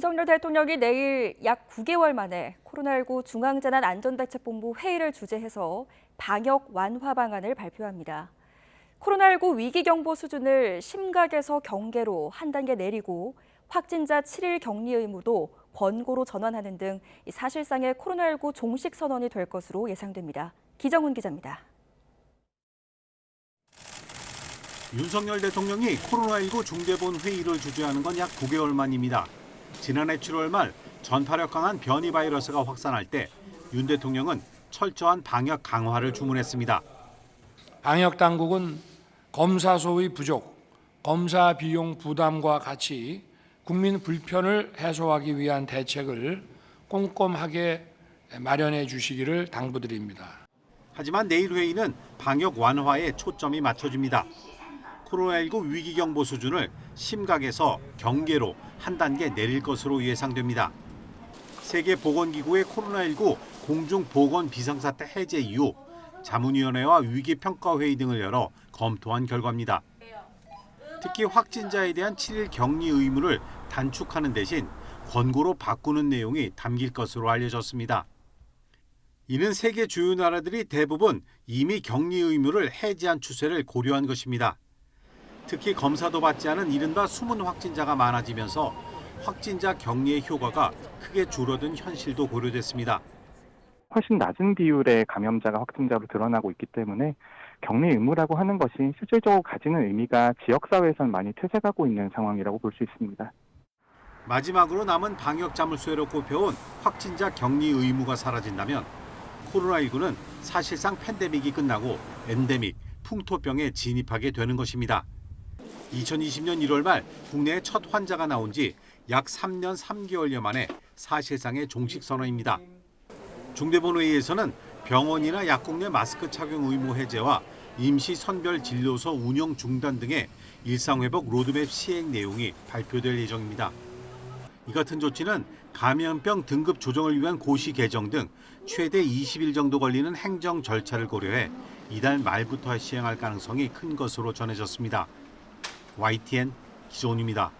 윤석열 대통령이 내일 약 9개월 만에 코로나19 중앙재난안전대책본부 회의를 주재해서 방역 완화 방안을 발표합니다. 코로나19 위기경보 수준을 심각에서 경계로 한 단계 내리고 확진자 7일 격리 의무도 권고로 전환하는 등 사실상의 코로나19 종식 선언이 될 것으로 예상됩니다. 기정훈 기자입니다. 윤석열 대통령이 코로나19 중대본 회의를 주재하는 건 약 9개월 만입니다. 지난해 7월 말 전파력 강한 변이 바이러스가 확산할 때 윤 대통령은 철저한 방역 강화를 주문했습니다. 방역 당국은 검사 소의 부족, 검사 비용 부담과 같이 국민 불편을 해소하기 위한 대책을 꼼꼼하게 마련해 주시기를 당부드립니다. 하지만 내일 회의는 방역 완화에 초점이 맞춰집니다. 코로나19 위기경보 수준을 심각에서 경계로 한 단계 내릴 것으로 예상됩니다. 세계보건기구의 코로나19 공중보건 비상사태 해제 이후 자문위원회와 위기평가회의 등을 열어 검토한 결과입니다. 특히 확진자에 대한 7일 격리 의무를 단축하는 대신 권고로 바꾸는 내용이 담길 것으로 알려졌습니다. 이는 세계 주요 나라들이 대부분 이미 격리 의무를 해제한 추세를 고려한 것입니다. 특히 검사도 받지 않은 이른바 숨은 확진자가 많아지면서 확진자 격리의 효과가 크게 줄어든 현실도 고려됐습니다. 훨씬 낮은 비율의 감염자가 확진자로 드러나고 있기 때문에 격리 의무라고 하는 것이 실질적으로 가지는 의미가 지역사회에서는 많이 퇴색하고 있는 상황이라고 볼 수 있습니다. 마지막으로 남은 방역 자물쇠로 꼽혀온 확진자 격리 의무가 사라진다면 코로나19는 사실상 팬데믹이 끝나고 엔데믹, 풍토병에 진입하게 되는 것입니다. 2020년 1월 말 국내에 첫 환자가 나온 지 약 3년 3개월여 만에 사실상의 종식 선언입니다. 중대본회의에서는 병원이나 약국 내 마스크 착용 의무 해제와 임시 선별 진료소 운영 중단 등의 일상회복 로드맵 시행 내용이 발표될 예정입니다. 이 같은 조치는 감염병 등급 조정을 위한 고시 개정 등 최대 20일 정도 걸리는 행정 절차를 고려해 이달 말부터 시행할 가능성이 큰 것으로 전해졌습니다. YTN 기정훈입니다.